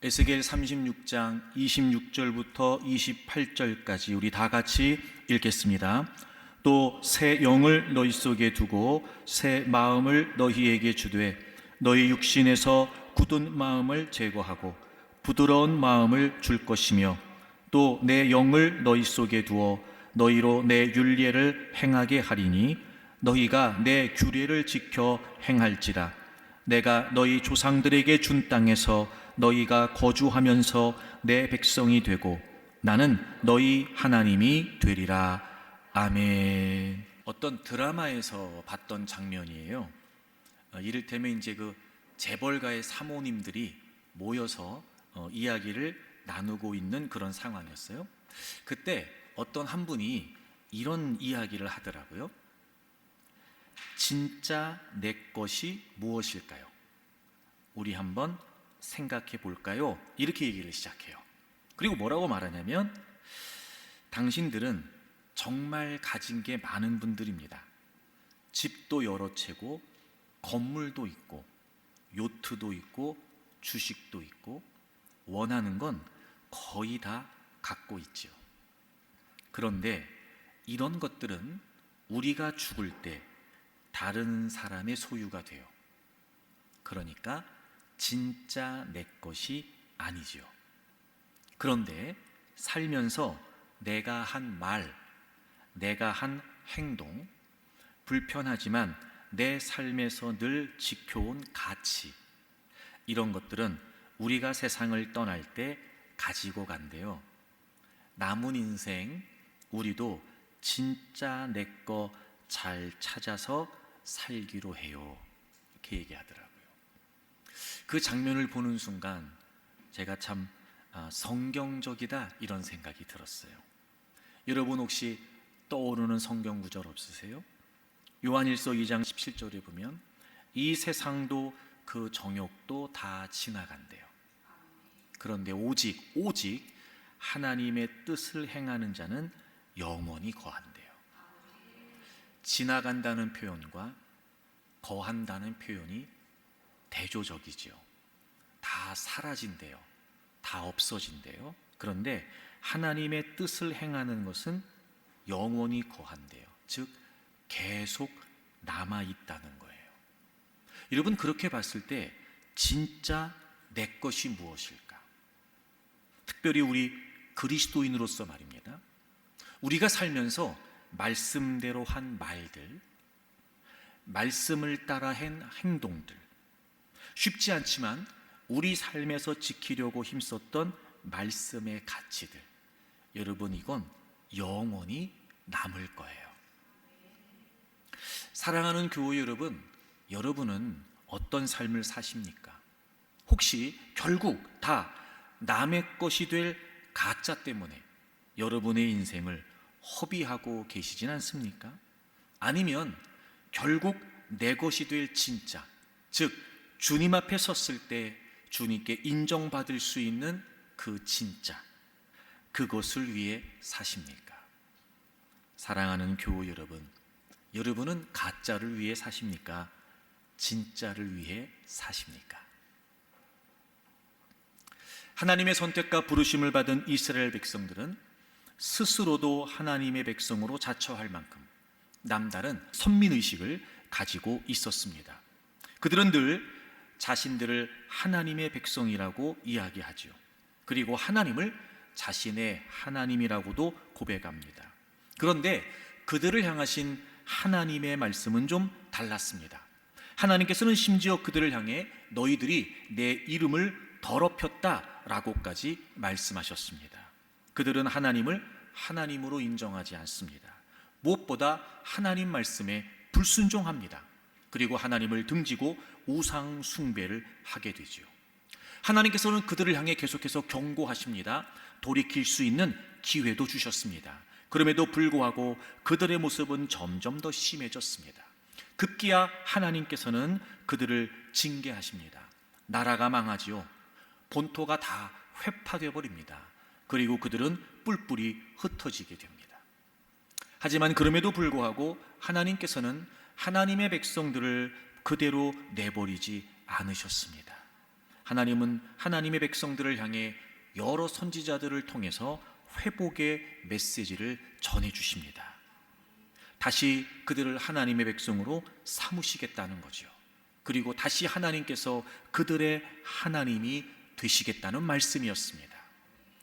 에스겔 36장 26절부터 28절까지 우리 다 같이 읽겠습니다. 또 새 영을 너희 속에 두고 새 마음을 너희에게 주되 너희 육신에서 굳은 마음을 제거하고 부드러운 마음을 줄 것이며 또 내 영을 너희 속에 두어 너희로 내 율례를 행하게 하리니 너희가 내 규례를 지켜 행할지라. 내가 너희 조상들에게 준 땅에서 너희가 거주하면서 내 백성이 되고 나는 너희 하나님이 되리라. 아멘. 어떤 드라마에서 봤던 장면이에요. 이를테면 이제 그 재벌가의 사모님들이 모여서 이야기를 나누고 있는 그런 상황이었어요. 그때 어떤 한 분이 이런 이야기를 하더라고요. 진짜 내 것이 무엇일까요? 우리 한번 생각해 볼까요? 이렇게 얘기를 시작해요. 그리고 뭐라고 말하냐면, 당신들은 정말 가진 게 많은 분들입니다. 집도 여러 채고 건물도 있고 요트도 있고 주식도 있고 원하는 건 거의 다 갖고 있지요. 그런데 이런 것들은 우리가 죽을 때 다른 사람의 소유가 돼요. 그러니까 진짜 내 것이 아니지요. 그런데 살면서 내가 한 말, 내가 한 행동, 불편하지만 내 삶에서 늘 지켜온 가치, 이런 것들은 우리가 세상을 떠날 때 가지고 간대요. 남은 인생 우리도 진짜 내 거 잘 찾아서 살기로 해요. 이렇게 얘기하더라고요. 그 장면을 보는 순간 제가 참 성경적이다 이런 생각이 들었어요. 여러분 혹시 떠오르는 성경 구절 없으세요? 요한일서 2장 17절에 보면 이 세상도 그 정욕도 다 지나간대요. 그런데 오직 하나님의 뜻을 행하는 자는 영원히 거한대요. 지나간다는 표현과 거한다는 표현이 대조적이지요. 다 사라진대요. 다 없어진대요. 그런데 하나님의 뜻을 행하는 것은 영원히 거한대요. 즉 계속 남아있다는 거예요. 여러분, 그렇게 봤을 때 진짜 내 것이 무엇일까? 특별히 우리 그리스도인으로서 말입니다. 우리가 살면서 말씀대로 한 말들, 말씀을 따라 한 행동들, 쉽지 않지만 우리 삶에서 지키려고 힘썼던 말씀의 가치들, 여러분, 이건 영원히 남을 거예요. 사랑하는 교회 여러분, 여러분은 어떤 삶을 사십니까? 혹시 결국 다 남의 것이 될 가짜 때문에 여러분의 인생을 허비하고 계시진 않습니까? 아니면 결국 내 것이 될 진짜, 즉 주님 앞에 섰을 때 주님께 인정받을 수 있는 그 진짜, 그것을 위해 사십니까? 사랑하는 교우 여러분, 여러분은 가짜를 위해 사십니까? 진짜를 위해 사십니까? 하나님의 선택과 부르심을 받은 이스라엘 백성들은 스스로도 하나님의 백성으로 자처할 만큼 남다른 선민의식을 가지고 있었습니다. 그들은 늘 자신들을 하나님의 백성이라고 이야기하지요. 그리고 하나님을 자신의 하나님이라고도 고백합니다. 그런데 그들을 향하신 하나님의 말씀은 좀 달랐습니다. 하나님께서는 심지어 그들을 향해 너희들이 내 이름을 더럽혔다라고까지 말씀하셨습니다. 그들은 하나님을 하나님으로 인정하지 않습니다. 무엇보다 하나님 말씀에 불순종합니다. 그리고 하나님을 등지고 우상 숭배를 하게 되죠. 하나님께서는 그들을 향해 계속해서 경고하십니다. 돌이킬 수 있는 기회도 주셨습니다. 그럼에도 불구하고 그들의 모습은 점점 더 심해졌습니다. 급기야 하나님께서는 그들을 징계하십니다. 나라가 망하지요. 본토가 다 회파되어 버립니다. 그리고 그들은 뿔뿔이 흩어지게 됩니다. 하지만 그럼에도 불구하고 하나님께서는 하나님의 백성들을 그대로 내버리지 않으셨습니다. 하나님은 하나님의 백성들을 향해 여러 선지자들을 통해서 회복의 메시지를 전해 주십니다. 다시 그들을 하나님의 백성으로 삼으시겠다는 거죠. 그리고 다시 하나님께서 그들의 하나님이 되시겠다는 말씀이었습니다.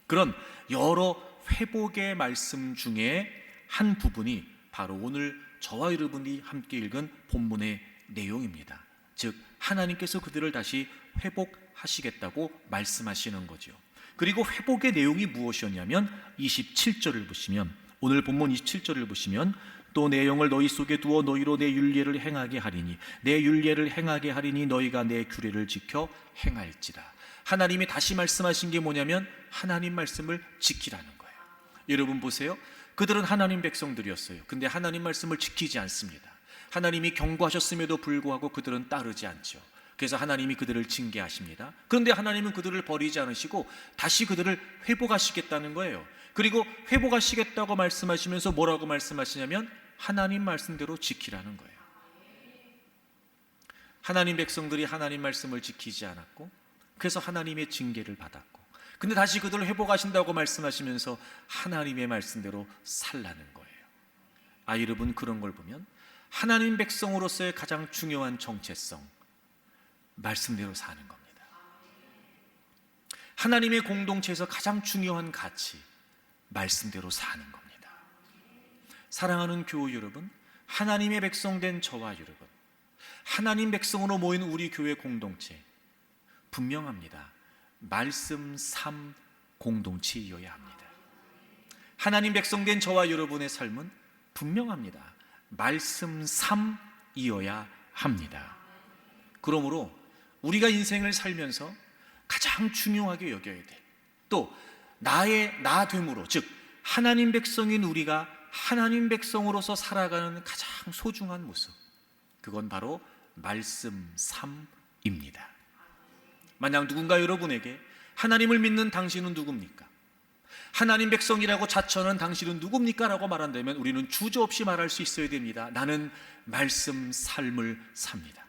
그런 여러 회복의 말씀 중에 한 부분이 바로 오늘 저와 여러분이 함께 읽은 본문의 내용입니다. 즉 하나님께서 그들을 다시 회복하시겠다고 말씀하시는 거죠. 그리고 회복의 내용이 무엇이었냐면 27절을 보시면, 오늘 본문 27절을 보시면, 또 내 영을 너희 속에 두어 너희로 내 율례를 행하게 하리니 내 율례를 행하게 하리니 너희가 내 규례를 지켜 행할지라. 하나님이 다시 말씀하신 게 뭐냐면 하나님 말씀을 지키라는 거예요. 여러분 보세요. 그들은 하나님 백성들이었어요. 근데 하나님 말씀을 지키지 않습니다. 하나님이 경고하셨음에도 불구하고 그들은 따르지 않죠. 그래서 하나님이 그들을 징계하십니다. 그런데 하나님은 그들을 버리지 않으시고 다시 그들을 회복하시겠다는 거예요. 그리고 회복하시겠다고 말씀하시면서 뭐라고 말씀하시냐면 하나님 말씀대로 지키라는 거예요. 하나님 백성들이 하나님 말씀을 지키지 않았고 그래서 하나님의 징계를 받았고, 근데 다시 그들을 회복하신다고 말씀하시면서 하나님의 말씀대로 살라는 거예요. 여러분, 그런 걸 보면 하나님 백성으로서의 가장 중요한 정체성, 말씀대로 사는 겁니다. 하나님의 공동체에서 가장 중요한 가치, 말씀대로 사는 겁니다. 사랑하는 교우 여러분, 하나님의 백성된 저와 여러분, 하나님 백성으로 모인 우리 교회 공동체, 분명합니다. 말씀 3 공동체이어야 합니다. 하나님 백성된 저와 여러분의 삶은 분명합니다. 말씀 3이어야 합니다. 그러므로 우리가 인생을 살면서 가장 중요하게 여겨야 돼. 또 나의 나됨으로, 즉 하나님 백성인 우리가 하나님 백성으로서 살아가는 가장 소중한 모습, 그건 바로 말씀 3입니다. 만약 누군가 여러분에게 하나님을 믿는 당신은 누굽니까? 하나님 백성이라고 자처하는 당신은 누굽니까? 라고 말한다면 우리는 주저없이 말할 수 있어야 됩니다. 나는 말씀 삶을 삽니다.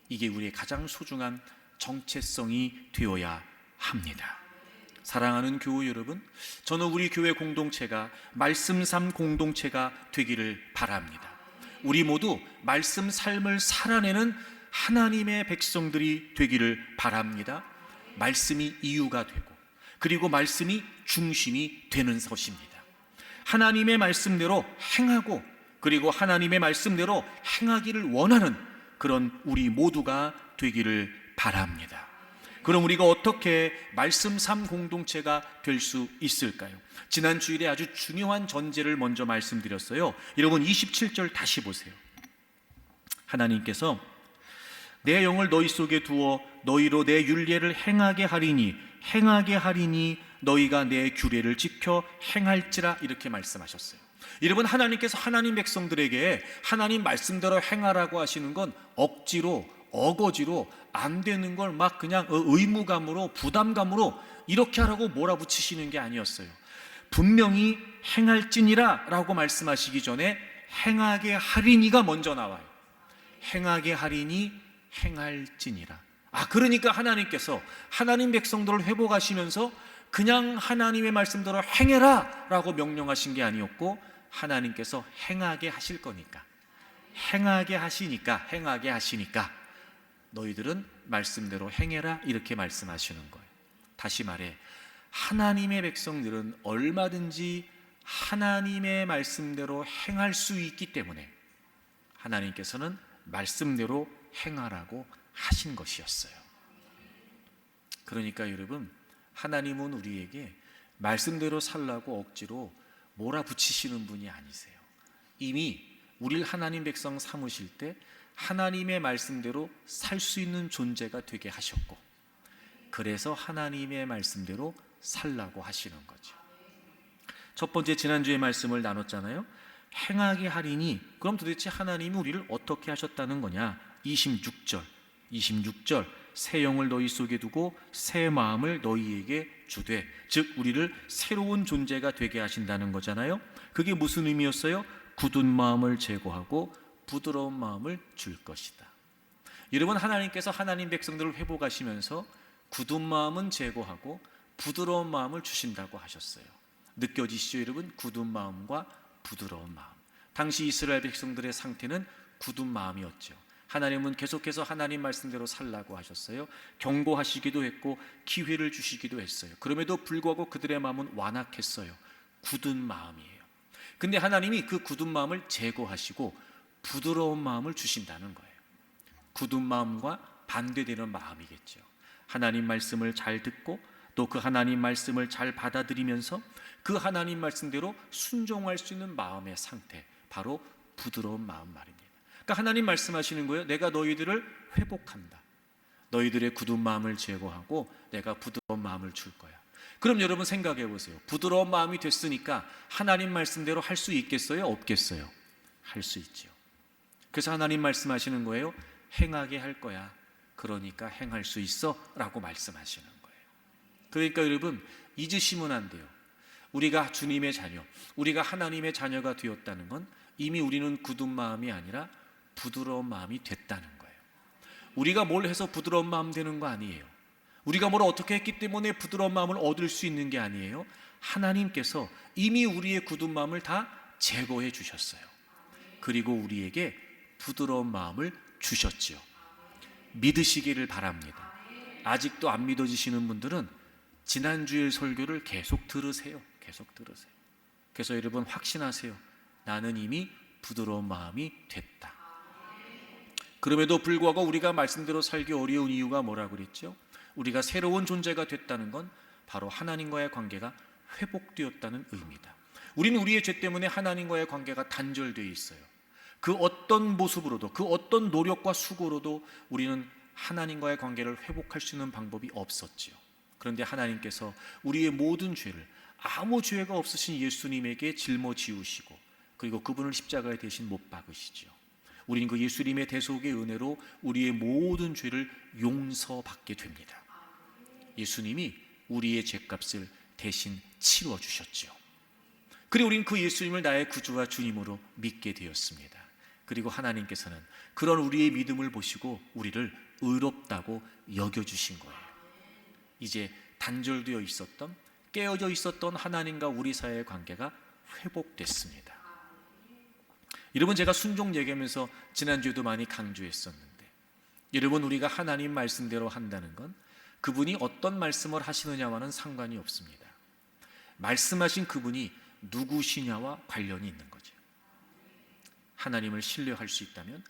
이게 우리의 가장 소중한 정체성이 되어야 합니다. 사랑하는 교우 여러분, 저는 우리 교회 공동체가 말씀 삶 공동체가 되기를 바랍니다. 우리 모두 말씀 삶을 살아내는 하나님의 백성들이 되기를 바랍니다. 말씀이 이유가 되고 그리고 말씀이 중심이 되는 것입니다. 하나님의 말씀대로 행하고 그리고 하나님의 말씀대로 행하기를 원하는 그런 우리 모두가 되기를 바랍니다. 그럼 우리가 어떻게 말씀 삶 공동체가 될 수 있을까요? 지난 주일에 아주 중요한 전제를 먼저 말씀드렸어요. 여러분 27절 다시 보세요. 하나님께서 내 영을 너희 속에 두어 너희로 내 율례를 행하게 하리니 너희가 내 규례를 지켜 행할지라, 이렇게 말씀하셨어요. 여러분, 하나님께서 하나님 백성들에게 하나님 말씀대로 행하라고 하시는 건 억지로 어거지로 안 되는 걸 막 그냥 의무감으로 부담감으로 이렇게 하라고 몰아붙이시는 게 아니었어요. 분명히 행할지니라 라고 말씀하시기 전에 행하게 하리니가 먼저 나와요. 행하게 하리니 행할지니라. 그러니까 하나님께서 하나님 백성들을 회복하시면서 그냥 하나님의 말씀대로 행해라 라고 명령하신 게 아니었고, 하나님께서 행하게 하실 거니까, 행하게 하시니까 너희들은 말씀대로 행해라, 이렇게 말씀하시는 거예요. 다시 말해, 하나님의 백성들은 얼마든지 하나님의 말씀대로 행할 수 있기 때문에 하나님께서는 말씀대로 행하라고 하신 것이었어요. 그러니까 여러분, 하나님은 우리에게 말씀대로 살라고 억지로 몰아붙이시는 분이 아니세요. 이미 우리를 하나님 백성 삼으실 때 하나님의 말씀대로 살 수 있는 존재가 되게 하셨고, 그래서 하나님의 말씀대로 살라고 하시는 거죠. 첫 번째, 지난주에 말씀을 나눴잖아요. 행하게 하리니, 그럼 도대체 하나님이 우리를 어떻게 하셨다는 거냐? 26절 새 영을 너희 속에 두고 새 마음을 너희에게 주되, 즉 우리를 새로운 존재가 되게 하신다는 거잖아요. 그게 무슨 의미였어요? 굳은 마음을 제거하고 부드러운 마음을 줄 것이다. 여러분, 하나님께서 하나님 백성들을 회복하시면서 굳은 마음은 제거하고 부드러운 마음을 주신다고 하셨어요. 느껴지시죠, 여러분? 굳은 마음과 부드러운 마음. 당시 이스라엘 백성들의 상태는 굳은 마음이었죠. 하나님은 계속해서 하나님 말씀대로 살라고 하셨어요. 경고하시기도 했고 기회를 주시기도 했어요. 그럼에도 불구하고 그들의 마음은 완악했어요. 굳은 마음이에요. 근데 하나님이 그 굳은 마음을 제거하시고 부드러운 마음을 주신다는 거예요. 굳은 마음과 반대되는 마음이겠죠. 하나님 말씀을 잘 듣고 또 그 하나님 말씀을 잘 받아들이면서 그 하나님 말씀대로 순종할 수 있는 마음의 상태, 바로 부드러운 마음 말입니다. 그러니까 하나님 말씀하시는 거예요. 내가 너희들을 회복한다. 너희들의 굳은 마음을 제거하고 내가 부드러운 마음을 줄 거야. 그럼 여러분 생각해 보세요. 부드러운 마음이 됐으니까 하나님 말씀대로 할 수 있겠어요? 없겠어요? 할 수 있죠. 그래서 하나님 말씀하시는 거예요. 행하게 할 거야. 그러니까 행할 수 있어 라고 말씀하시는 거예요. 그러니까 여러분, 잊으시면 안 돼요. 우리가 주님의 자녀, 우리가 하나님의 자녀가 되었다는 건 이미 우리는 굳은 마음이 아니라 부드러운 마음이 됐다는 거예요. 우리가 뭘 해서 부드러운 마음 되는 거 아니에요. 우리가 뭘 어떻게 했기 때문에 부드러운 마음을 얻을 수 있는 게 아니에요. 하나님께서 이미 우리의 굳은 마음을 다 제거해 주셨어요. 그리고 우리에게 부드러운 마음을 주셨지요. 믿으시기를 바랍니다. 아직도 안 믿어지시는 분들은 지난주일 설교를 계속 들으세요. 계속 들으세요. 그래서 여러분 확신하세요. 나는 이미 부드러운 마음이 됐다. 그럼에도 불구하고 우리가 말씀대로 살기 어려운 이유가 뭐라고 그랬죠? 우리가 새로운 존재가 됐다는 건 바로 하나님과의 관계가 회복되었다는 의미다. 우리는 우리의 죄 때문에 하나님과의 관계가 단절되어 있어요. 그 어떤 모습으로도, 그 어떤 노력과 수고로도 우리는 하나님과의 관계를 회복할 수 있는 방법이 없었지요. 그런데 하나님께서 우리의 모든 죄를 아무 죄가 없으신 예수님에게 짊어지우시고 그리고 그분을 십자가에 대신 못 박으시죠. 우리는 그 예수님의 대속의 은혜로 우리의 모든 죄를 용서받게 됩니다. 예수님이 우리의 죄값을 대신 치러주셨죠. 그리고 우리는 그 예수님을 나의 구주와 주님으로 믿게 되었습니다. 그리고 하나님께서는 그런 우리의 믿음을 보시고 우리를 의롭다고 여겨주신 거예요. 이제 단절되어 있었던, 깨어져 있었던 하나님과 우리 사이의 관계가 회복됐습니다. 여러분, 제가 순종 얘기하면서 지난주에도 많이 강조했었는데, 여러분, 우리가 하나님 말씀대로 한다는 건 그분이 어떤 말씀을 하시느냐와는 상관이 없습니다. 말씀하신 그분이 누구시냐와 관련이 있는 거죠. 하나님을 신뢰할 수 있다면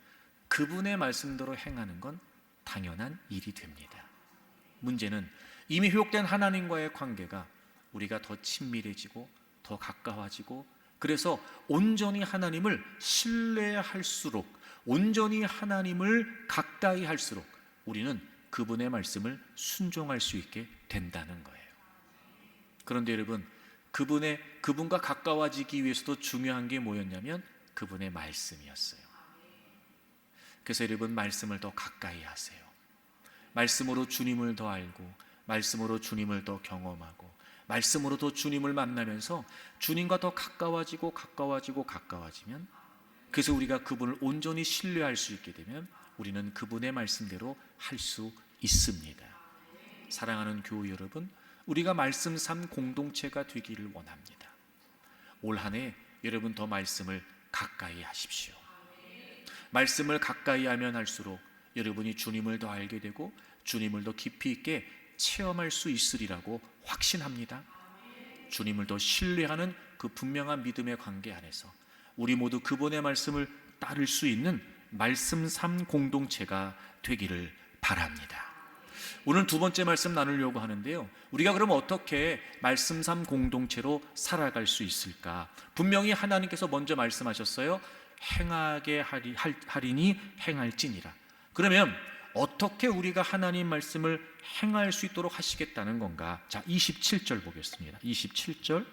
그분의 말씀대로 행하는 건 당연한 일이 됩니다. 문제는 이미 회복된 하나님과의 관계가 우리가 더 친밀해지고 더 가까워지고, 그래서 온전히 하나님을 신뢰할수록, 온전히 하나님을 가까이 할수록 우리는 그분의 말씀을 순종할 수 있게 된다는 거예요. 그런데 여러분, 그분과 가까워지기 위해서도 중요한 게 뭐였냐면 그분의 말씀이었어요. 그래서 여러분, 말씀을 더 가까이 하세요. 말씀으로 주님을 더 알고, 말씀으로 주님을 더 경험하고, 말씀으로 더 주님을 만나면서 주님과 더 가까워지면, 그래서 우리가 그분을 온전히 신뢰할 수 있게 되면 우리는 그분의 말씀대로 할 수 있습니다. 사랑하는 교우 여러분, 우리가 말씀 삶 공동체가 되기를 원합니다. 올 한 해 여러분 더 말씀을 가까이 하십시오. 말씀을 가까이 하면 할수록 여러분이 주님을 더 알게 되고 주님을 더 깊이 있게 체험할 수 있으리라고 확신합니다. 주님을 더 신뢰하는 그 분명한 믿음의 관계 안에서 우리 모두 그분의 말씀을 따를 수 있는 말씀 삶 공동체가 되기를 바랍니다. 오늘 두 번째 말씀 나누려고 하는데요, 우리가 그럼 어떻게 말씀 삶 공동체로 살아갈 수 있을까? 분명히 하나님께서 먼저 말씀하셨어요. 행하게 하리니 행할지니라. 그러면 어떻게 우리가 하나님 말씀을 행할 수 있도록 하시겠다는 건가? 자, 27절 보겠습니다. 27절,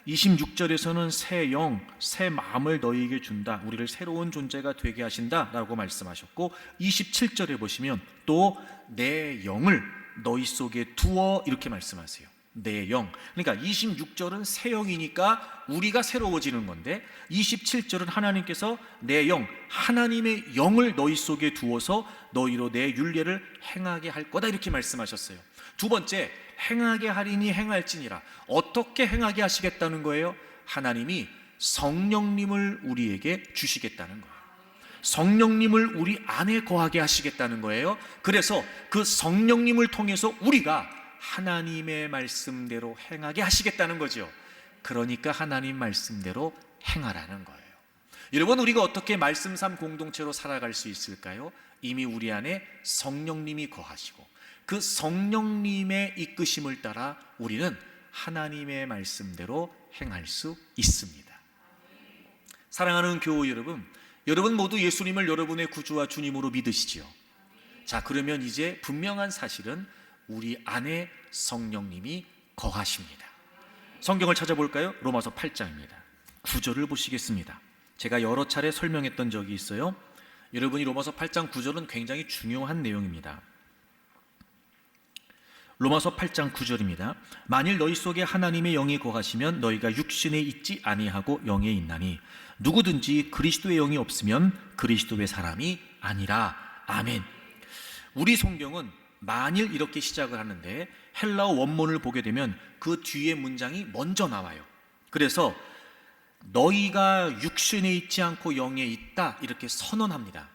26절에서는 새 영, 새 마음을 너희에게 준다. 우리를 새로운 존재가 되게 하신다 라고 말씀하셨고, 27절에 보시면 또 내 영을 너희 속에 두어 이렇게 말씀하세요. 내 영. 그러니까 26절은 새 영이니까 우리가 새로워지는 건데 27절은 하나님께서 내 영, 하나님의 영을 너희 속에 두어서 너희로 내 율례를 행하게 할 거다 이렇게 말씀하셨어요. 두 번째, 행하게 하리니 행할지니라. 어떻게 행하게 하시겠다는 거예요? 하나님이 성령님을 우리에게 주시겠다는 거예요. 성령님을 우리 안에 거하게 하시겠다는 거예요. 그래서 그 성령님을 통해서 우리가 하나님의 말씀대로 행하게 하시겠다는 거죠. 그러니까 하나님 말씀대로 행하라는 거예요. 여러분, 우리가 어떻게 말씀 삶 공동체로 살아갈 수 있을까요? 이미 우리 안에 성령님이 거하시고 그 성령님의 이끄심을 따라 우리는 하나님의 말씀대로 행할 수 있습니다. 사랑하는 교우 여러분, 여러분 모두 예수님을 여러분의 구주와 주님으로 믿으시지요? 자, 그러면 이제 분명한 사실은 우리 안에 성령님이 거하십니다. 성경을 찾아볼까요? 로마서 8장입니다. 9절을 보시겠습니다. 제가 여러 차례 설명했던 적이 있어요. 여러분이 로마서 8장 9절은 굉장히 중요한 내용입니다. 로마서 8장 9절입니다. 만일 너희 속에 하나님의 영이 거하시면 너희가 육신에 있지 아니하고 영에 있나니 누구든지 그리스도의 영이 없으면 그리스도의 사람이 아니라. 아멘. 우리 성경은 만일 이렇게 시작을 하는데 헬라어 원문을 보게 되면 그 뒤에 문장이 먼저 나와요. 그래서 너희가 육신에 있지 않고 영에 있다 이렇게 선언합니다.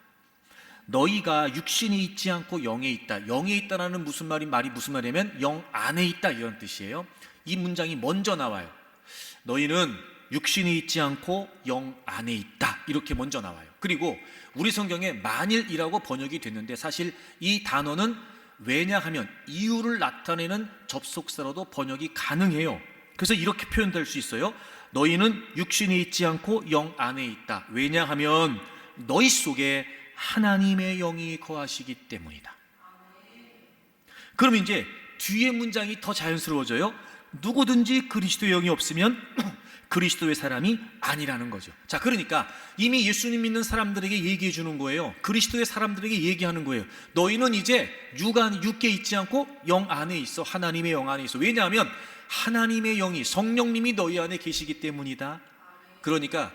너희가 육신이 있지 않고 영에 있다. 영에 있다라는 말이 무슨 말이냐면 영 안에 있다 이런 뜻이에요. 이 문장이 먼저 나와요. 너희는 육신이 있지 않고 영 안에 있다 이렇게 먼저 나와요. 그리고 우리 성경에 만일이라고 번역이 됐는데 사실 이 단어는 왜냐하면 이유를 나타내는 접속사로도 번역이 가능해요. 그래서 이렇게 표현될 수 있어요. 너희는 육신이 있지 않고 영 안에 있다. 왜냐하면 너희 속에 하나님의 영이 거하시기 때문이다. 그럼 이제 뒤에 문장이 더 자연스러워져요. 누구든지 그리스도의 영이 없으면 그리스도의 사람이 아니라는 거죠. 자, 그러니까 이미 예수님 믿는 사람들에게 얘기해 주는 거예요. 그리스도의 사람들에게 얘기하는 거예요. 너희는 이제 육에 있지 않고 영 안에 있어. 하나님의 영 안에 있어. 왜냐하면 하나님의 영이, 성령님이 너희 안에 계시기 때문이다. 그러니까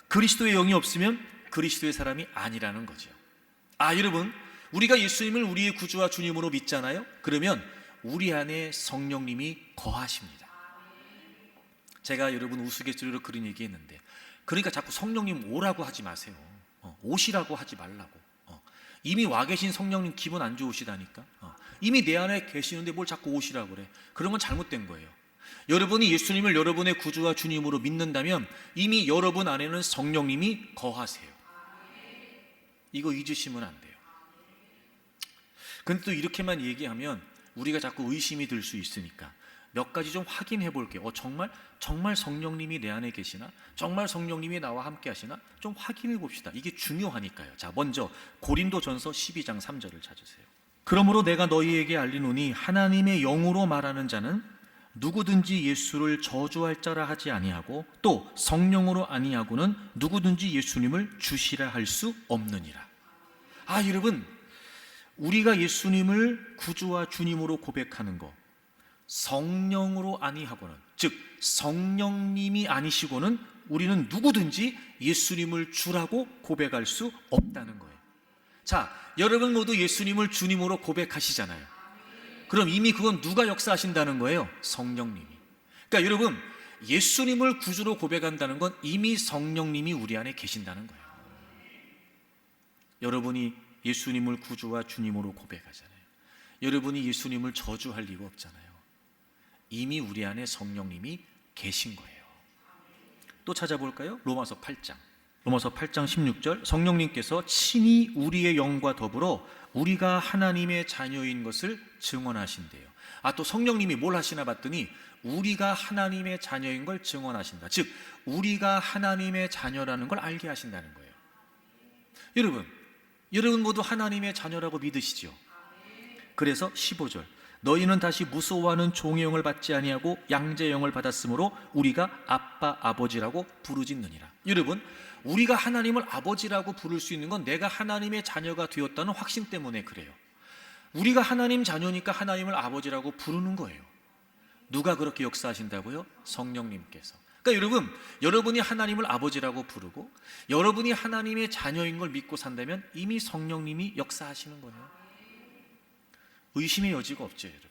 그리스도의 영이 없으면 그리스도의 사람이 아니라는 거죠. 여러분, 우리가 예수님을 우리의 구주와 주님으로 믿잖아요. 그러면 우리 안에 성령님이 거하십니다. 제가 여러분 우스갯소리로 그런 얘기했는데, 그러니까 자꾸 성령님 오라고 하지 마세요. 오시라고 하지 말라고. 이미 와 계신 성령님 기분 안 좋으시다니까. 이미 내 안에 계시는데 뭘 자꾸 오시라고 그래. 그런 건 잘못된 거예요. 여러분이 예수님을 여러분의 구주와 주님으로 믿는다면 이미 여러분 안에는 성령님이 거하세요. 이거 잊으시면 안 돼요. 근데 또 이렇게만 얘기하면 우리가 자꾸 의심이 들 수 있으니까 몇 가지 좀 확인해 볼게요. 정말 성령님이 내 안에 계시나? 정말 성령님이 나와 함께 하시나? 좀 확인해 봅시다. 이게 중요하니까요. 자, 먼저 고린도전서 12장 3절을 찾으세요. 그러므로 내가 너희에게 알리노니 하나님의 영으로 말하는 자는 누구든지 예수를 저주할 자라 하지 아니하고 또 성령으로 아니하고는 누구든지 예수님을 주시라 할 수 없느니라. 여러분, 우리가 예수님을 구주와 주님으로 고백하는 거, 성령으로 아니하고는, 즉 성령님이 아니시고는 우리는 누구든지 예수님을 주라고 고백할 수 없다는 거예요. 자, 여러분 모두 예수님을 주님으로 고백하시잖아요. 그럼 이미 그건 누가 역사하신다는 거예요? 성령님이. 그러니까 여러분, 예수님을 구주로 고백한다는 건 이미 성령님이 우리 안에 계신다는 거예요. 여러분이 예수님을 구주와 주님으로 고백하잖아요. 여러분이 예수님을 저주할 리가 없잖아요. 이미 우리 안에 성령님이 계신 거예요. 또 찾아볼까요? 로마서 8장 16절, 성령님께서 친히 우리의 영과 더불어 우리가 하나님의 자녀인 것을 증언하신대요. 또 성령님이 뭘 하시나 봤더니 우리가 하나님의 자녀인 걸 증언하신다. 즉 우리가 하나님의 자녀라는 걸 알게 하신다는 거예요. 여러분 모두 하나님의 자녀라고 믿으시죠? 그래서 15절, 너희는 다시 무서워하는 종의 영을 받지 아니하고 양자의 영을 받았으므로 우리가 아빠 아버지라고 부르짖느니라. 여러분, 우리가 하나님을 아버지라고 부를 수 있는 건 내가 하나님의 자녀가 되었다는 확신 때문에 그래요. 우리가 하나님 자녀니까 하나님을 아버지라고 부르는 거예요. 누가 그렇게 역사하신다고요? 성령님께서. 그러니까 여러분, 여러분이 하나님을 아버지라고 부르고 여러분이 하나님의 자녀인 걸 믿고 산다면 이미 성령님이 역사하시는 거예요. 의심의 여지가 없죠, 여러분.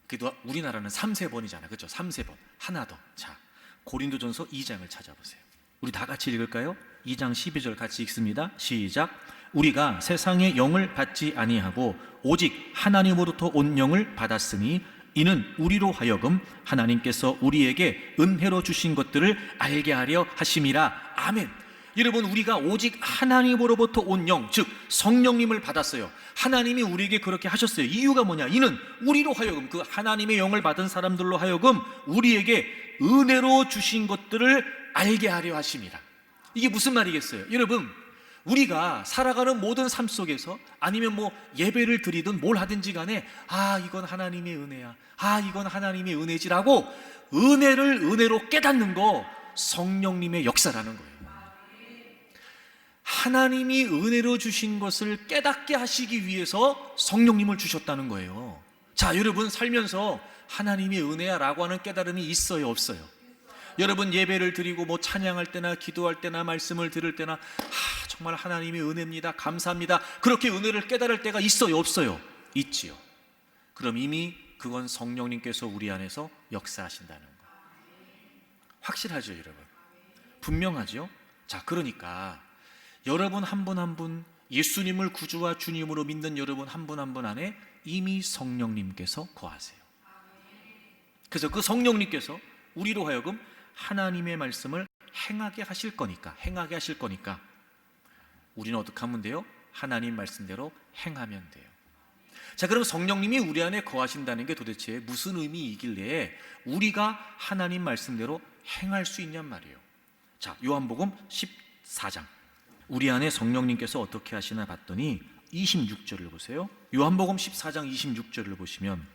그래도 우리나라는 3세번이잖아요. 그렇죠? 3세번. 하나 더. 자, 고린도전서 2장을 찾아보세요. 우리 다 같이 읽을까요? 2장 12절 같이 읽습니다. 시작. 우리가 세상의 영을 받지 아니하고 오직 하나님으로부터 온 영을 받았으니 이는 우리로 하여금 하나님께서 우리에게 은혜로 주신 것들을 알게 하려 하심이라. 아멘. 여러분, 우리가 오직 하나님으로부터 온 영, 즉 성령님을 받았어요. 하나님이 우리에게 그렇게 하셨어요. 이유가 뭐냐? 이는 우리로 하여금, 그 하나님의 영을 받은 사람들로 하여금 우리에게 은혜로 주신 것들을 알게 하려 하심이라. 이게 무슨 말이겠어요? 여러분, 우리가 살아가는 모든 삶 속에서 아니면 뭐 예배를 드리든 뭘 하든지 간에 이건 하나님의 은혜야, 이건 하나님의 은혜지라고 은혜를 은혜로 깨닫는 거 성령님의 역사라는 거예요. 하나님이 은혜로 주신 것을 깨닫게 하시기 위해서 성령님을 주셨다는 거예요. 자, 여러분 살면서 하나님의 은혜야 라고 하는 깨달음이 있어요, 없어요? 여러분 예배를 드리고 뭐 찬양할 때나 기도할 때나 말씀을 들을 때나 정말 하나님의 은혜입니다, 감사합니다, 그렇게 은혜를 깨달을 때가 있어요, 없어요? 있지요. 그럼 이미 그건 성령님께서 우리 안에서 역사하신다는 거. 확실하죠, 여러분? 분명하죠? 자, 그러니까 여러분 한 분 한 분, 예수님을 구주와 주님으로 믿는 여러분 한 분 한 분 안에 이미 성령님께서 거하세요. 그래서 그 성령님께서 우리로 하여금 하나님의 말씀을 행하게 하실 거니까 우리는 어떻게 하면 돼요? 하나님 말씀대로 행하면 돼요. 자, 그럼 성령님이 우리 안에 거하신다는 게 도대체 무슨 의미이길래 우리가 하나님 말씀대로 행할 수 있냔 말이에요. 자, 요한복음 14장. 우리 안에 성령님께서 어떻게 하시나 봤더니 26절을 보세요. 요한복음 14장 26절을 보시면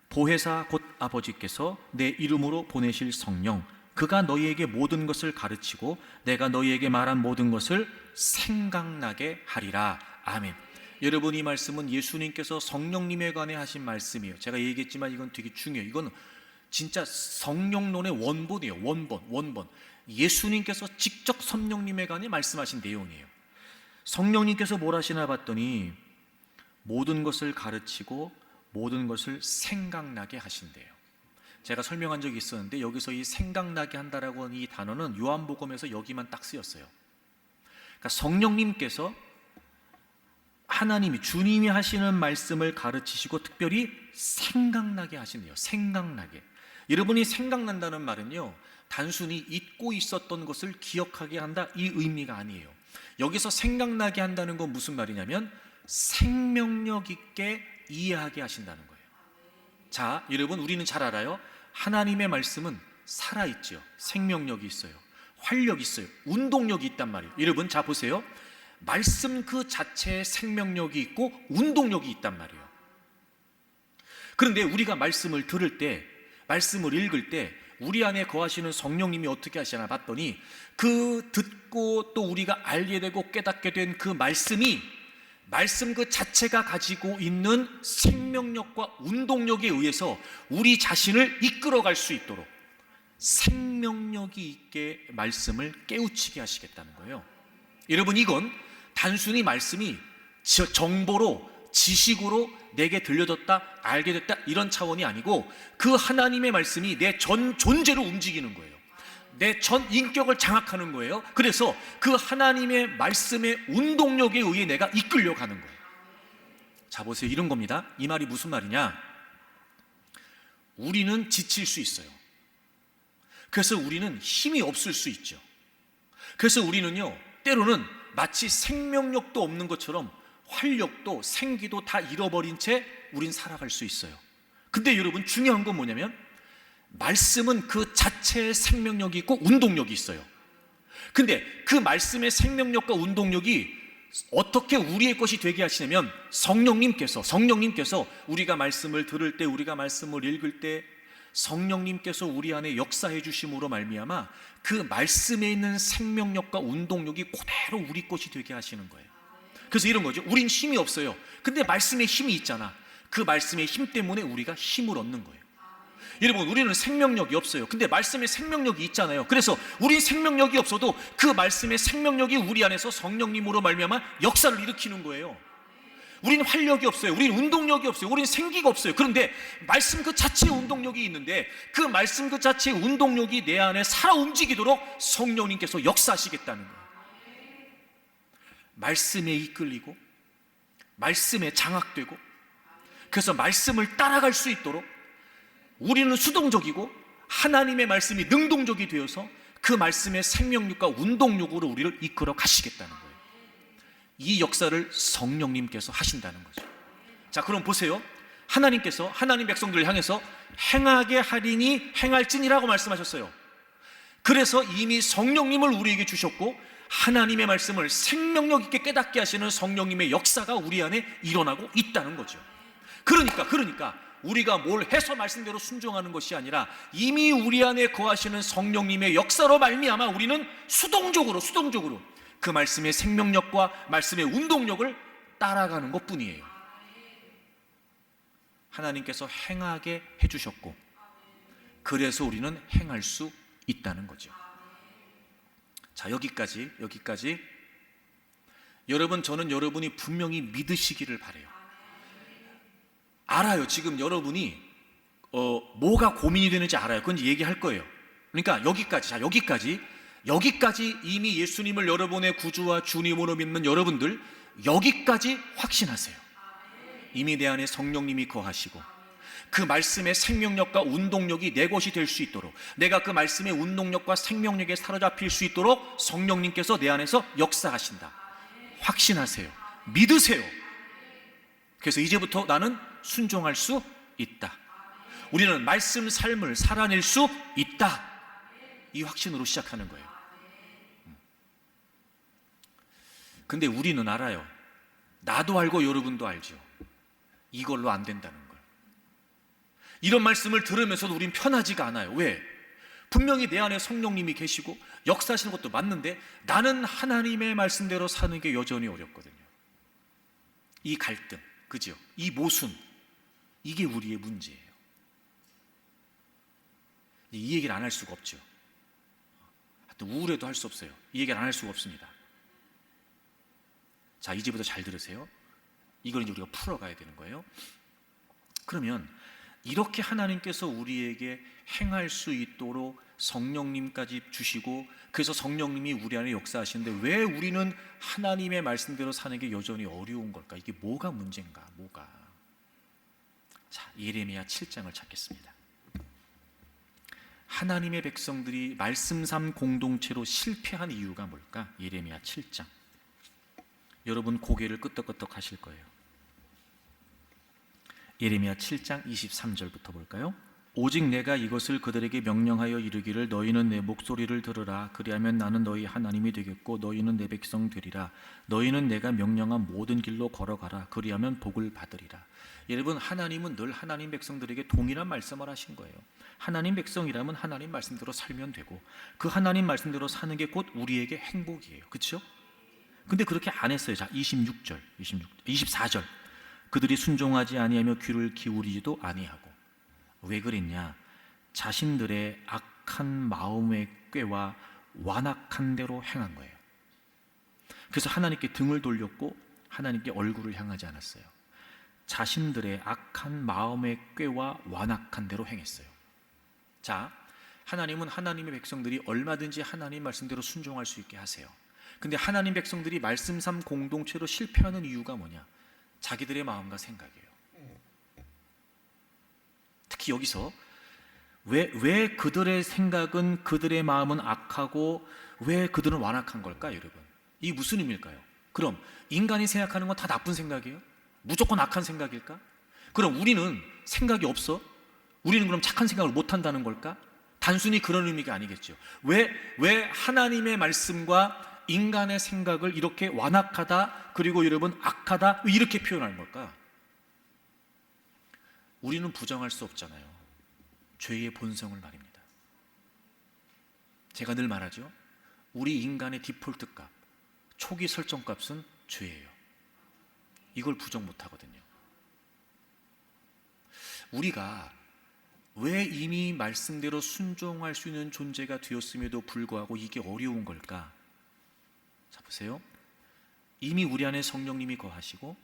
보혜사 곧 아버지께서 내 이름으로 보내실 성령, 그가 너희에게 모든 것을 가르치고 내가 너희에게 말한 모든 것을 생각나게 하리라. 아멘. 여러분, 이 말씀은 예수님께서 성령님에 관해 하신 말씀이에요. 제가 얘기했지만 이건 되게 중요해요. 이건 진짜 성령론의 원본이에요. 원본. 예수님께서 직접 성령님에 관해 말씀하신 내용이에요. 성령님께서 뭘 하시나 봤더니 모든 것을 가르치고 모든 것을 생각나게 하신대요. 제가 설명한 적이 있었는데 여기서 이 생각나게 한다라고 하는 이 단어는 요한복음에서 여기만 딱 쓰였어요. 그러니까 성령님께서 하나님이, 주님이 하시는 말씀을 가르치시고 특별히 생각나게 하신대요. 생각나게. 여러분이 생각난다는 말은요, 단순히 잊고 있었던 것을 기억하게 한다, 이 의미가 아니에요. 여기서 생각나게 한다는 건 무슨 말이냐면 생명력 있게 이해하게 하신다는 거예요. 자, 여러분, 우리는 잘 알아요. 하나님의 말씀은 살아있죠. 생명력이 있어요. 활력이 있어요. 운동력이 있단 말이에요. 여러분, 자 보세요. 말씀 그 자체에 생명력이 있고 운동력이 있단 말이에요. 그런데 우리가 말씀을 들을 때, 말씀을 읽을 때 우리 안에 거하시는 성령님이 어떻게 하시나 봤더니 그 듣고 또 우리가 알게 되고 깨닫게 된 그 말씀이 말씀 그 자체가 가지고 있는 생명력과 운동력에 의해서 우리 자신을 이끌어갈 수 있도록 생명력이 있게 말씀을 깨우치게 하시겠다는 거예요. 여러분, 이건 단순히 말씀이 정보로, 지식으로 내게 들려졌다, 알게 됐다, 이런 차원이 아니고 그 하나님의 말씀이 내 전 존재로 움직이는 거예요. 내 전 인격을 장악하는 거예요. 그래서 그 하나님의 말씀의 운동력에 의해 내가 이끌려 가는 거예요. 자 보세요, 이런 겁니다. 이 말이 무슨 말이냐? 우리는 지칠 수 있어요. 그래서 우리는 힘이 없을 수 있죠. 그래서 우리는요, 때로는 마치 생명력도 없는 것처럼 활력도 생기도 다 잃어버린 채 우린 살아갈 수 있어요. 근데 여러분, 중요한 건 뭐냐면 말씀은 그 자체의 생명력이 있고 운동력이 있어요. 근데 그 말씀의 생명력과 운동력이 어떻게 우리의 것이 되게 하시냐면 성령님께서 우리가 말씀을 들을 때, 우리가 말씀을 읽을 때 성령님께서 우리 안에 역사해 주심으로 말미암아 그 말씀에 있는 생명력과 운동력이 그대로 우리 것이 되게 하시는 거예요. 그래서 이런 거죠. 우린 힘이 없어요. 근데 말씀에 힘이 있잖아. 그 말씀의 힘 때문에 우리가 힘을 얻는 거예요. 여러분, 우리는 생명력이 없어요. 근데 말씀에 생명력이 있잖아요. 그래서 우리 생명력이 없어도 그 말씀의 생명력이 우리 안에서 성령님으로 말미암아 역사를 일으키는 거예요. 우리는 활력이 없어요. 우리는 운동력이 없어요. 우리는 생기가 없어요. 그런데 말씀 그 자체의 운동력이 있는데 그 말씀 그 자체의 운동력이 내 안에 살아 움직이도록 성령님께서 역사하시겠다는 거예요. 말씀에 이끌리고 말씀에 장악되고, 그래서 말씀을 따라갈 수 있도록 우리는 수동적이고 하나님의 말씀이 능동적이 되어서 그 말씀의 생명력과 운동력으로 우리를 이끌어 가시겠다는 거예요. 이 역사를 성령님께서 하신다는 거죠. 자, 그럼 보세요. 하나님께서 하나님 백성들을 향해서 행하게 하리니 행할지니라고 말씀하셨어요. 그래서 이미 성령님을 우리에게 주셨고 하나님의 말씀을 생명력 있게 깨닫게 하시는 성령님의 역사가 우리 안에 일어나고 있다는 거죠. 그러니까 우리가 뭘 해서 말씀대로 순종하는 것이 아니라 이미 우리 안에 거하시는 성령님의 역사로 말미암아 우리는 수동적으로 그 말씀의 생명력과 말씀의 운동력을 따라가는 것뿐이에요. 하나님께서 행하게 해주셨고 그래서 우리는 행할 수 있다는 거죠. 자, 여기까지 여러분, 저는 여러분이 분명히 믿으시기를 바라요. 알아요. 지금 여러분이 뭐가 고민이 되는지 알아요. 그건 얘기할 거예요. 그러니까 여기까지 이미 예수님을 여러분의 구주와 주님으로 믿는 여러분들, 여기까지 확신하세요. 이미 내 안에 성령님이 거하시고 그 말씀의 생명력과 운동력이 내 것이 될 수 있도록, 내가 그 말씀의 운동력과 생명력에 사로잡힐 수 있도록 성령님께서 내 안에서 역사하신다. 확신하세요. 믿으세요. 그래서 이제부터 나는 순종할 수 있다. 우리는 말씀 삶을 살아낼 수 있다. 이 확신으로 시작하는 거예요. 근데 우리는 알아요. 나도 알고 여러분도 알죠. 이걸로 안 된다는 걸. 이런 말씀을 들으면서도 우린 편하지가 않아요. 왜? 분명히 내 안에 성령님이 계시고 역사하시는 것도 맞는데 나는 하나님의 말씀대로 사는 게 여전히 어렵거든요. 이 갈등, 그죠? 이 모순, 이게 우리의 문제예요. 이 얘기를 안 할 수가 없죠. 하여튼 우울해도 할 수 없어요. 이 얘기를 안 할 수가 없습니다. 자, 이제부터 잘 들으세요. 이걸 이제 우리가 풀어가야 되는 거예요. 그러면 이렇게 하나님께서 우리에게 행할 수 있도록 성령님까지 주시고 그래서 성령님이 우리 안에 역사하시는데 왜 우리는 하나님의 말씀대로 사는 게 여전히 어려운 걸까? 이게 뭐가 문제인가? 자, 예레미야 7장을 찾겠습니다. 하나님의 백성들이 말씀 삶 공동체로 실패한 이유가 뭘까? 예레미야 7장. 여러분 고개를 끄덕끄덕 하실 거예요. 예레미야 7장 23절부터 볼까요? 오직 내가 이것을 그들에게 명령하여 이르기를 너희는 내 목소리를 들으라. 그리하면 나는 너희 하나님이 되겠고 너희는 내 백성 되리라. 너희는 내가 명령한 모든 길로 걸어가라. 그리하면 복을 받으리라. 여러분, 하나님은 늘 하나님 백성들에게 동일한 말씀을 하신 거예요. 하나님 백성이라면 하나님 말씀대로 살면 되고 그 하나님 말씀대로 사는 게 곧 우리에게 행복이에요. 그렇죠? 근데 그렇게 안 했어요. 자, 24절. 그들이 순종하지 아니하며 귀를 기울이지도 아니하고. 왜 그랬냐? 자신들의 악한 마음의 꾀와 완악한 대로 행한 거예요. 그래서 하나님께 등을 돌렸고 하나님께 얼굴을 향하지 않았어요. 자신들의 악한 마음의 꾀와 완악한 대로 행했어요. 자, 하나님은 하나님의 백성들이 얼마든지 하나님 말씀대로 순종할 수 있게 하세요. 근데 하나님 백성들이 말씀 삶 공동체로 실패하는 이유가 뭐냐? 자기들의 마음과 생각이에요. 특히 여기서 왜 그들의 생각은, 그들의 마음은 악하고 왜 그들은 완악한 걸까, 여러분? 이게 무슨 의미일까요? 그럼 인간이 생각하는 건 다 나쁜 생각이에요? 무조건 악한 생각일까? 그럼 우리는 생각이 없어? 우리는 그럼 착한 생각을 못 한다는 걸까? 단순히 그런 의미가 아니겠죠. 왜 하나님의 말씀과 인간의 생각을 이렇게 완악하다, 그리고 여러분 악하다, 이렇게 표현하는 걸까? 우리는 부정할 수 없잖아요. 죄의 본성을 말입니다. 제가 늘 말하죠. 우리 인간의 디폴트 값, 초기 설정 값은 죄예요. 이걸 부정 못 하거든요. 우리가 왜 이미 말씀대로 순종할 수 있는 존재가 되었음에도 불구하고 이게 어려운 걸까? 자, 보세요. 이미 우리 안에 성령님이 거하시고